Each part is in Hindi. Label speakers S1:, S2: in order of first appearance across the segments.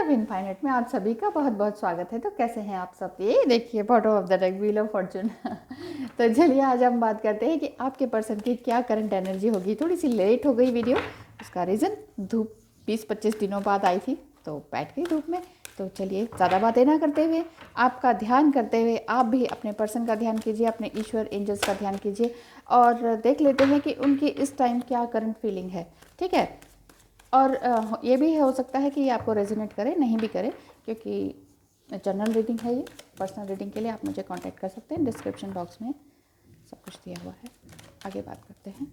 S1: लव इनफाइनाइट में आप सभी का बहुत बहुत स्वागत है। तो कैसे हैं आप सब? ये देखिए photo of the deck, wheel of Fortune. तो चलिए आज हम बात करते हैं कि आपके पर्सन की क्या करंट एनर्जी होगी। थोड़ी सी लेट हो गई वीडियो, उसका रीज़न धूप 20-25 दिनों बाद आई थी तो बैठ गई धूप में। तो चलिए ज़्यादा बातें ना करते हुए आपका ध्यान करते हुए आप भी अपने पर्सन का ध्यान कीजिए, अपने ईश्वर एंजल्स का ध्यान कीजिए और देख लेते हैं कि उनकी इस टाइम क्या करंट फीलिंग है। ठीक है, और ये भी हो सकता है कि ये आपको रेजोनेट करे, नहीं भी करे, क्योंकि जनरल रीडिंग है ये। पर्सनल रीडिंग के लिए आप मुझे कांटेक्ट कर सकते हैं, डिस्क्रिप्शन बॉक्स में सब कुछ दिया हुआ है। आगे बात करते हैं,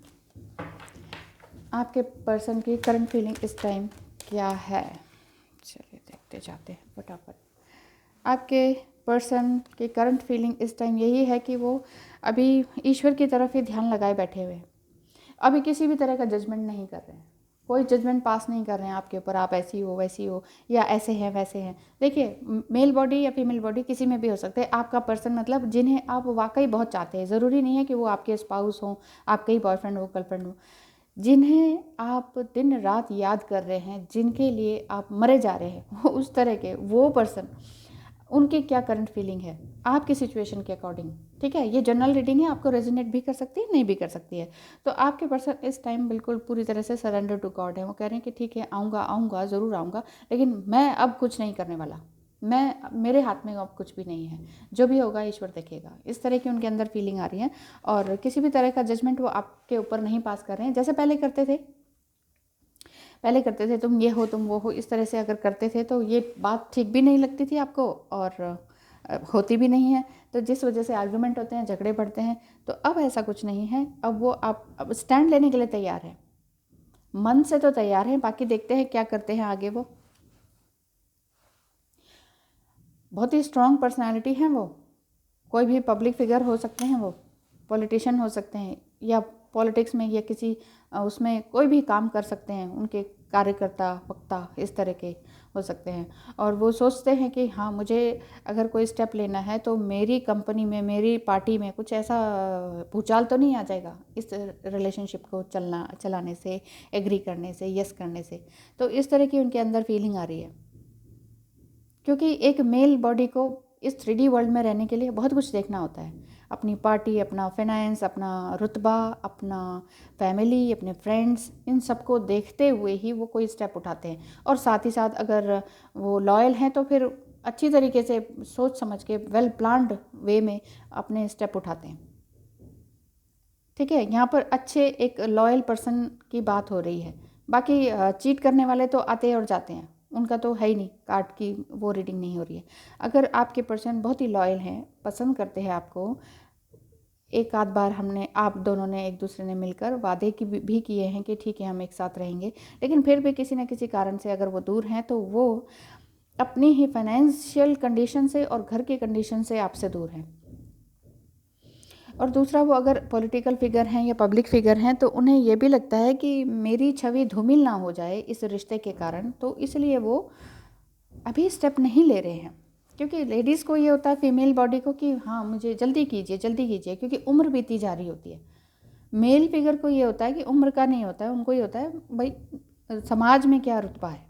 S1: आपके पर्सन की करंट फीलिंग इस टाइम क्या है। चलिए देखते जाते हैं फटाफट। आपके पर्सन की करंट फीलिंग इस टाइम यही है कि वो अभी ईश्वर की तरफ ही ध्यान लगाए बैठे हुए हैं। अभी किसी भी तरह का जजमेंट नहीं कर रहे हैं, कोई जजमेंट पास नहीं कर रहे हैं आपके ऊपर, आप ऐसी हो वैसी हो या ऐसे हैं वैसे हैं। देखिए, मेल बॉडी या फीमेल बॉडी किसी में भी हो सकते हैं। आपका पर्सन मतलब जिन्हें आप वाकई बहुत चाहते हैं, ज़रूरी नहीं है कि वो आपके स्पाउस हों, आपके ही बॉयफ्रेंड हो, गर्लफ्रेंड हो, जिन्हें आप दिन रात याद कर रहे हैं, जिनके लिए आप मरे जा रहे हैं, उस तरह के वो पर्सन, उनकी क्या करंट फीलिंग है आपकी सिचुएशन के अकॉर्डिंग। ठीक है, ये जनरल रीडिंग है, आपको रेजोनेट भी कर सकती है, नहीं भी कर सकती है। तो आपके पर्सन इस टाइम बिल्कुल पूरी तरह से सरेंडर टू गॉड है। वो कह रहे हैं कि ठीक है, आऊँगा आऊँगा ज़रूर आऊँगा, लेकिन मैं अब कुछ नहीं करने वाला, मेरे हाथ में अब कुछ भी नहीं है, जो भी होगा ईश्वर देखेगा। इस तरह की उनके अंदर फीलिंग आ रही है और किसी भी तरह का जजमेंट वो आपके ऊपर नहीं पास कर रहे हैं। जैसे पहले करते थे, तुम ये हो तुम वो हो, इस तरह से अगर करते थे तो ये बात ठीक भी नहीं लगती थी आपको और होती भी नहीं है। तो जिस वजह से आर्गुमेंट होते हैं, झगड़े बढ़ते हैं। तो अब ऐसा कुछ नहीं है, अब वो आप अब स्टैंड लेने के लिए तैयार है, मन से तो तैयार है। बाकी देखते हैं क्या करते हैं आगे। वो बहुत ही स्ट्रॉन्ग पर्सनालिटी हैं। वो कोई भी पब्लिक फिगर हो सकते हैं, वो पॉलिटिशियन हो सकते हैं या पॉलिटिक्स में या किसी उसमें कोई भी काम कर सकते हैं। उनके कार्यकर्ता वक्ता इस तरह के हो सकते हैं और वो सोचते हैं कि हाँ, मुझे अगर कोई स्टेप लेना है तो मेरी कंपनी में, मेरी पार्टी में कुछ ऐसा भूचाल तो नहीं आ जाएगा इस रिलेशनशिप को चलाने से, एग्री करने से, यस करने से। तो इस तरह की उनके अंदर फीलिंग आ रही है, क्योंकि एक मेल बॉडी को इस 3D वर्ल्ड में रहने के लिए बहुत कुछ देखना होता है। अपनी पार्टी, अपना फाइनेंस, अपना रुतबा, अपना फैमिली, अपने फ्रेंड्स, इन सबको देखते हुए ही वो कोई स्टेप उठाते हैं। और साथ ही साथ अगर वो लॉयल हैं तो फिर अच्छी तरीके से सोच समझ के वेल प्लान्ड वे में अपने स्टेप उठाते हैं। ठीक है, यहाँ पर अच्छे एक लॉयल पर्सन की बात हो रही है। बाकी चीट करने वाले तो आते और जाते हैं, उनका तो है ही नहीं, कार्ड की वो रीडिंग नहीं हो रही है। अगर आपके पर्सन बहुत ही लॉयल हैं, पसंद करते हैं आपको, एक आध बार आप दोनों ने एक दूसरे ने मिलकर वादे की भी किए हैं कि ठीक है हम एक साथ रहेंगे, लेकिन फिर भी किसी न किसी कारण से अगर वो दूर हैं तो वो अपनी ही फाइनेंशियल कंडीशन से और घर की कंडीशन से आपसे दूर हैं। और दूसरा, वो अगर पॉलिटिकल फिगर हैं या पब्लिक फिगर हैं तो उन्हें ये भी लगता है कि मेरी छवि धूमिल ना हो जाए इस रिश्ते के कारण, तो इसलिए वो अभी स्टेप नहीं ले रहे हैं। क्योंकि लेडीज़ को ये होता है, फीमेल बॉडी को, कि हाँ मुझे जल्दी कीजिए जल्दी कीजिए, क्योंकि उम्र बीती जा रही होती है। मेल फिगर को ये होता है कि उम्र का नहीं होता है, उनको ये होता है भाई समाज में क्या रुतबा है,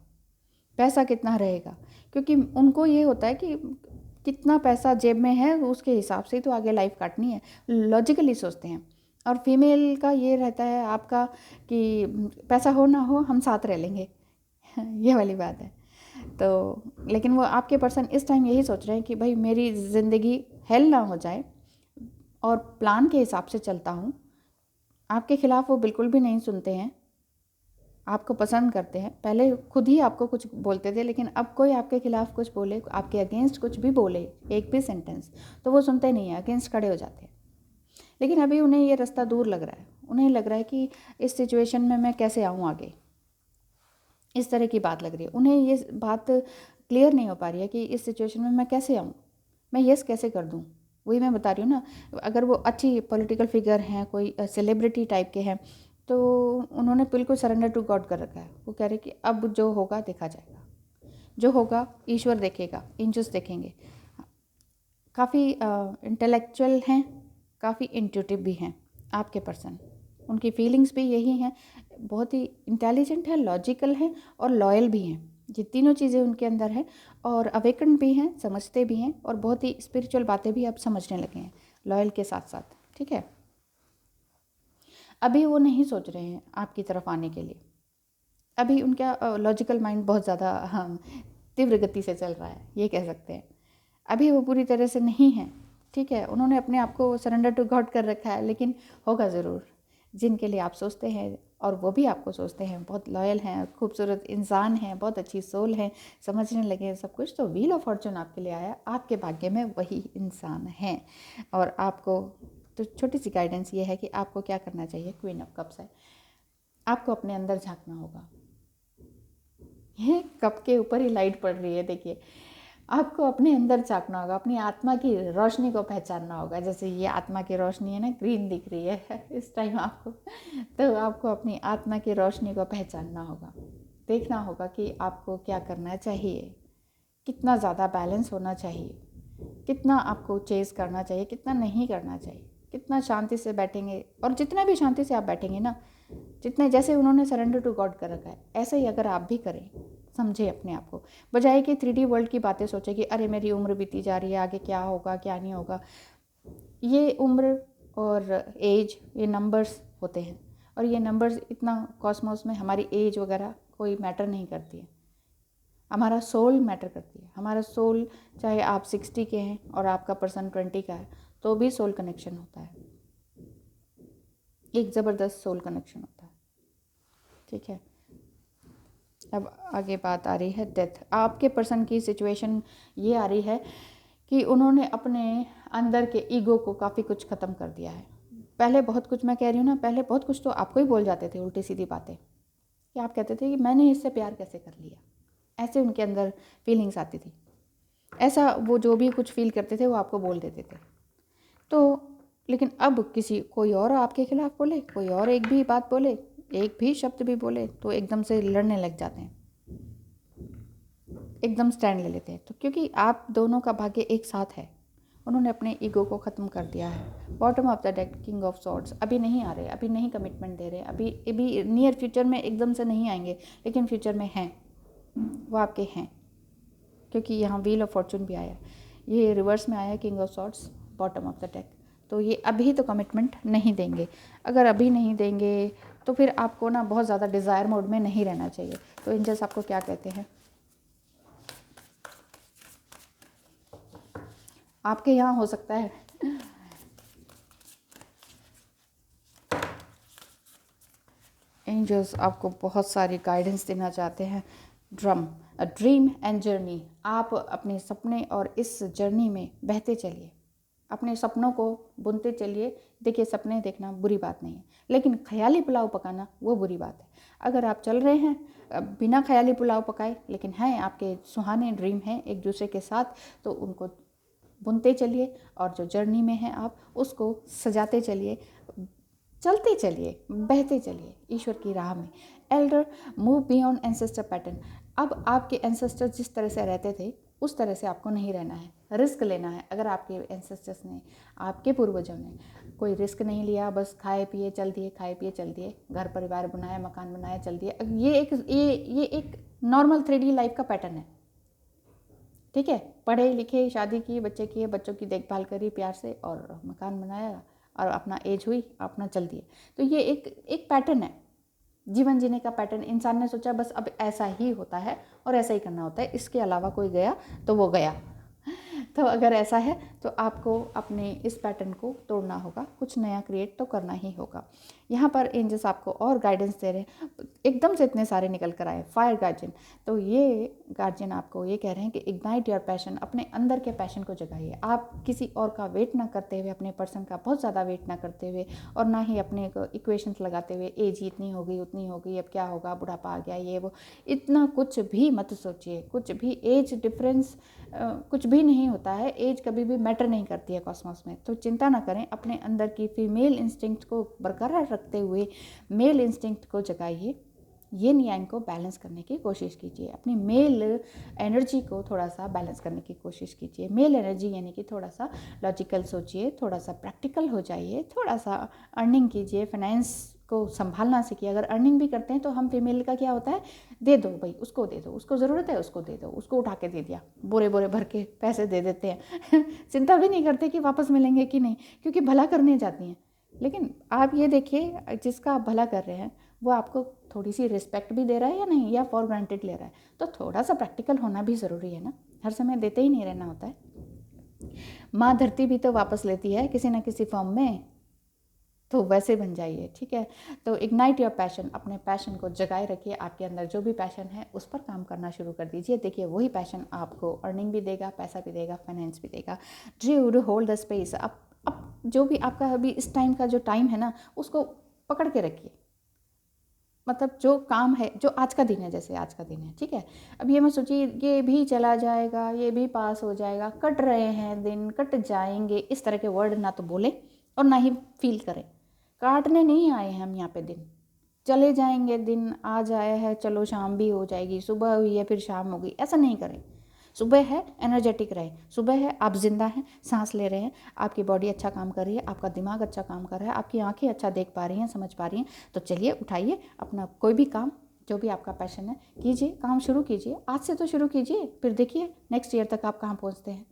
S1: पैसा कितना रहेगा, क्योंकि उनको ये होता है कि कितना पैसा जेब में है उसके हिसाब से ही तो आगे लाइफ काटनी है, लॉजिकली सोचते हैं। और फीमेल का ये रहता है आपका कि पैसा हो ना हो हम साथ रह लेंगे। ये वाली बात है। तो लेकिन वो आपके पर्सन इस टाइम यही सोच रहे हैं कि भाई मेरी ज़िंदगी हेल ना हो जाए और प्लान के हिसाब से चलता हूँ। आपके ख़िलाफ़ वो बिल्कुल भी नहीं सुनते हैं, आपको पसंद करते हैं। पहले खुद ही आपको कुछ बोलते थे, लेकिन अब कोई आपके खिलाफ़ कुछ बोले, आपके अगेंस्ट कुछ भी बोले, एक भी सेंटेंस, तो वो सुनते नहीं हैं, अगेंस्ट खड़े हो जाते हैं। लेकिन अभी उन्हें ये रास्ता दूर लग रहा है, उन्हें लग रहा है कि इस सिचुएशन में मैं कैसे आऊँ आगे, इस तरह की बात लग रही है उन्हें। ये बात क्लियर नहीं हो पा रही है कि इस सिचुएशन में मैं कैसे आऊँ, मैं यस कैसे कर दूँ। वही मैं बता रही हूँ ना, अगर वो अच्छी पॉलिटिकल फिगर हैं, कोई सेलिब्रिटी टाइप के हैं, तो उन्होंने बिल्कुल सरेंडर टू गॉड कर रखा है। वो कह रहे कि अब जो होगा देखा जाएगा, जो होगा ईश्वर देखेगा, एंजल्स देखेंगे। काफ़ी इंटेलेक्चुअल हैं, काफ़ी इंट्यूटिव भी हैं आपके पर्सन, उनकी फीलिंग्स भी यही हैं, बहुत ही इंटेलिजेंट है, लॉजिकल है और लॉयल भी हैं। ये तीनों चीज़ें उनके अंदर हैं और अवेकन भी हैं, समझते भी हैं और बहुत ही स्पिरिचुअल बातें भी अब समझने लगे हैं लॉयल के साथ साथ। ठीक है, अभी वो नहीं सोच रहे हैं आपकी तरफ आने के लिए। अभी उनका लॉजिकल माइंड बहुत ज़्यादा तीव्र गति से चल रहा है, ये कह सकते हैं। अभी वो पूरी तरह से नहीं है। ठीक है, उन्होंने अपने आप को सरेंडर टू गॉड कर रखा है, लेकिन होगा ज़रूर। जिनके लिए आप सोचते हैं और वो भी आपको सोचते हैं, बहुत लॉयल हैं, खूबसूरत इंसान हैं, बहुत अच्छी सोल है, समझने लगे हैं सब कुछ, तो व्हील ऑफ फॉर्चून आपके लिए आया। आपके भाग्य में वही इंसान है। और आपको तो छोटी सी गाइडेंस ये है कि आपको क्या करना चाहिए। क्वीन ऑफ कप्स है, आपको अपने अंदर झांकना होगा। ये कप के ऊपर ही लाइट पड़ रही है, देखिए। आपको अपने अंदर झांकना होगा, अपनी आत्मा की रोशनी को पहचानना होगा। जैसे ये आत्मा की रोशनी है ना, ग्रीन दिख रही है इस टाइम आपको, तो आपको अपनी आत्मा की रोशनी को पहचानना होगा। देखना होगा कि आपको क्या करना चाहिए, कितना ज़्यादा बैलेंस होना चाहिए, कितना आपको चेज़ करना चाहिए, कितना नहीं करना चाहिए, कितना शांति से बैठेंगे। और जितना भी शांति से आप बैठेंगे ना, जितने जैसे उन्होंने सरेंडर टू गॉड कर रखा है, ऐसे ही अगर आप भी करें, समझे अपने आप को, बजाय कि 3D वर्ल्ड की बातें सोचे कि अरे मेरी उम्र बीती जा रही है, आगे क्या होगा क्या नहीं होगा। ये उम्र और एज, ये नंबर्स होते हैं, और ये नंबर्स इतना कॉस्मोस में हमारी एज वगैरह कोई मैटर नहीं करती है। हमारा सोल मैटर करती है। हमारा सोल, चाहे आप 60 के हैं और आपका पर्सन 20 का है, तो भी सोल कनेक्शन होता है, एक ज़बरदस्त सोल कनेक्शन होता है। ठीक है, अब आगे बात आ रही है डेथ। आपके पर्सन की सिचुएशन ये आ रही है कि उन्होंने अपने अंदर के ईगो को काफ़ी कुछ ख़त्म कर दिया है। पहले बहुत कुछ, मैं कह रही हूँ ना, पहले बहुत कुछ तो आपको ही बोल जाते थे उल्टी सीधी बातें, कि आप कहते थे कि मैंने इससे प्यार कैसे कर लिया, ऐसे उनके अंदर फीलिंग्स आती थी। ऐसा वो जो भी कुछ फील करते थे वो आपको बोल देते थे। तो लेकिन अब कोई और आपके खिलाफ बोले, कोई और एक भी बात बोले, एक भी शब्द भी बोले, तो एकदम से लड़ने लग जाते हैं, एकदम स्टैंड ले लेते हैं। तो क्योंकि आप दोनों का भाग्य एक साथ है, उन्होंने अपने ईगो को ख़त्म कर दिया है। Bottom of the deck, king of swords, अभी नहीं आ रहे, अभी नहीं कमिटमेंट दे रहे, अभी नियर फ्यूचर में एकदम से नहीं आएंगे, लेकिन फ्यूचर में हैं, वो आपके हैं। क्योंकि यहाँ व्हील ऑफ फॉर्चून भी आया, ये रिवर्स में आया, king of swords, bottom of the deck. तो ये अभी तो कमिटमेंट नहीं देंगे। अगर अभी नहीं देंगे तो फिर आपको ना बहुत ज़्यादा डिज़ायर मोड में नहीं रहना चाहिए। तो एंजल्स आपको क्या कहते हैं, आपके यहाँ हो सकता है एंजल्स आपको बहुत सारी गाइडेंस देना चाहते हैं। ड्रीम एंड जर्नी, आप अपने सपने और इस जर्नी में बहते चलिए, अपने सपनों को बुनते चलिए। देखिए, सपने देखना बुरी बात नहीं है, लेकिन ख्याली पुलाव पकाना वो बुरी बात है। अगर आप चल रहे हैं बिना ख्याली पुलाव पकाए, लेकिन हैं आपके सुहाने ड्रीम हैं एक दूसरे के साथ, तो उनको बुनते चलिए, और जो जर्नी में हैं आप उसको सजाते चलिए, चलते चलिए, बहते चलिए ईश्वर की राह में। Elder, move beyond ancestor pattern. अब आपके एंसेस्टर जिस तरह से रहते थे उस तरह से आपको नहीं रहना है, रिस्क लेना है। अगर आपके एंसेस्टर्स ने, आपके पूर्वजों ने कोई रिस्क नहीं लिया, बस खाए पिए चल दिए, खाए पिए चल दिए, घर परिवार बनाया, मकान बनाया, चल दिए, ये एक नॉर्मल 3D लाइफ का पैटर्न है। ठीक है, पढ़े लिखे, शादी की, बच्चे किए, बच्चों की देखभाल करी प्यार से, और मकान बनाया, और अपना एज हुई, अपना चल दिए। तो ये एक पैटर्न है, जीवन जीने का पैटर्न। इंसान ने सोचा बस अब ऐसा ही होता है और ऐसा ही करना होता है, इसके अलावा कोई गया तो वो गया। तो अगर ऐसा है तो आपको अपने इस पैटर्न को तोड़ना होगा, कुछ नया क्रिएट तो करना ही होगा। यहाँ पर एंजल्स आपको और गाइडेंस दे रहे हैं। एकदम से इतने सारे निकल कर आए, फायर गार्जियन। तो ये गार्जियन आपको ये कह रहे हैं कि इग्नाइट योर पैशन, अपने अंदर के पैशन को जगाइए। आप किसी और का वेट ना करते हुए, अपने पर्सन का बहुत ज़्यादा वेट ना करते हुए, और ना ही अपने इक्वेशंस लगाते हुए, एज इतनी हो गई, उतनी हो गई, अब क्या होगा, बुढ़ापा आ गया, ये वो, इतना कुछ भी मत सोचिए। कुछ भी एज डिफरेंस कुछ भी नहीं होता है, एज कभी भी मैटर नहीं करती है कॉस्मोस में। तो चिंता ना करें, अपने अंदर की फीमेल इंस्टिंक्ट को बरकरार रखते हुए मेल इंस्टिंक्ट को जगाइए। यिन यांग को बैलेंस करने की कोशिश कीजिए, अपनी मेल एनर्जी को थोड़ा सा बैलेंस करने की कोशिश कीजिए। मेल एनर्जी यानी कि थोड़ा सा लॉजिकल सोचिए, थोड़ा सा प्रैक्टिकल हो जाइए, थोड़ा सा अर्निंग कीजिए, फाइनेंस को संभालना सीखिए। अगर अर्निंग भी करते हैं तो हम फीमेल का क्या होता है, दे दो भाई, उसको दे दो, उसको ज़रूरत है उसको दे दो, उसको उठा के दे दिया, बोरे बोरे भर के पैसे दे देते हैं चिंता भी नहीं करते कि वापस मिलेंगे कि नहीं, क्योंकि भला करने जाती हैं। लेकिन आप ये देखिए, जिसका आप भला कर रहे हैं वो आपको थोड़ी सी रिस्पेक्ट भी दे रहा है या नहीं, या फॉर ग्रांटेड ले रहा है। तो थोड़ा सा प्रैक्टिकल होना भी ज़रूरी है ना, हर समय देते ही नहीं रहना होता है। माँ धरती भी तो वापस लेती है किसी न किसी फॉर्म में, तो वैसे बन जाइए, ठीक है। तो इग्नाइट योर पैशन, अपने पैशन को जगाए रखिए। आपके अंदर जो भी पैशन है उस पर काम करना शुरू कर दीजिए। देखिए वही पैशन आपको अर्निंग भी देगा, पैसा भी देगा, फाइनेंस भी देगा। Due hold the space. अब जो भी आपका अभी इस टाइम का जो टाइम है ना, उसको पकड़ के रखिए। मतलब जो काम है, जो आज का दिन है, जैसे आज का दिन है, ठीक है। अब ये मत सोचिए ये भी चला जाएगा, ये भी पास हो जाएगा, कट रहे हैं दिन, कट जाएंगे, इस तरह के वर्ड ना तो बोलें और ना ही फील करें। काटने नहीं आए हैं हम यहाँ पे दिन, चले जाएंगे दिन, आज आया है चलो शाम भी हो जाएगी, सुबह हुई है फिर शाम हो गई, ऐसा नहीं करें। सुबह है एनर्जेटिक रहे, सुबह है आप जिंदा हैं, सांस ले रहे हैं, आपकी बॉडी अच्छा काम कर रही है, आपका दिमाग अच्छा काम कर रहा है, आपकी आंखें अच्छा देख पा रही हैं, समझ पा रही हैं। तो चलिए उठाइए अपना कोई भी काम, जो भी आपका पैशन है कीजिए, काम शुरू कीजिए। आज से तो शुरू कीजिए, फिर देखिए नेक्स्ट ईयर तक आप कहाँ पहुँचते हैं।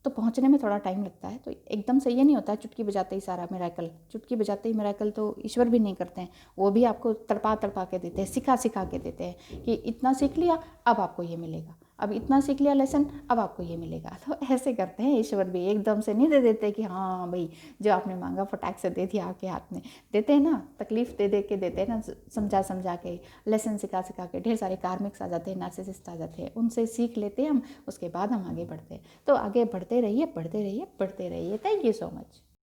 S1: तो पहुंचने में थोड़ा टाइम लगता है, तो एकदम से ये नहीं होता है चुटकी बजाते ही सारा मिरेकल। चुटकी बजाते ही मिरेकल तो ईश्वर भी नहीं करते हैं, वो भी आपको तड़पा तड़पा के देते हैं, सिखा सिखा के देते हैं कि इतना सीख लिया अब आपको ये मिलेगा, अब इतना सीख लिया लेसन अब आपको ये मिलेगा। तो ऐसे करते हैं ईश्वर भी, एकदम से नहीं दे देते कि हाँ भाई जो आपने मांगा फटाक से दे दिया आपके हाथ में। देते हैं ना, तकलीफ दे दे के देते हैं ना, समझा समझा के, लेसन सिखा सिखा के। ढेर सारे कार्मिक्स आ जाते हैं, नार्सिसिस्ट आ जाते हैं, उनसे सीख लेते हैं हम, उसके बाद हम आगे बढ़ते हैं। तो आगे बढ़ते रहिए, बढ़ते रहिए, बढ़ते रहिए। Thank you so much.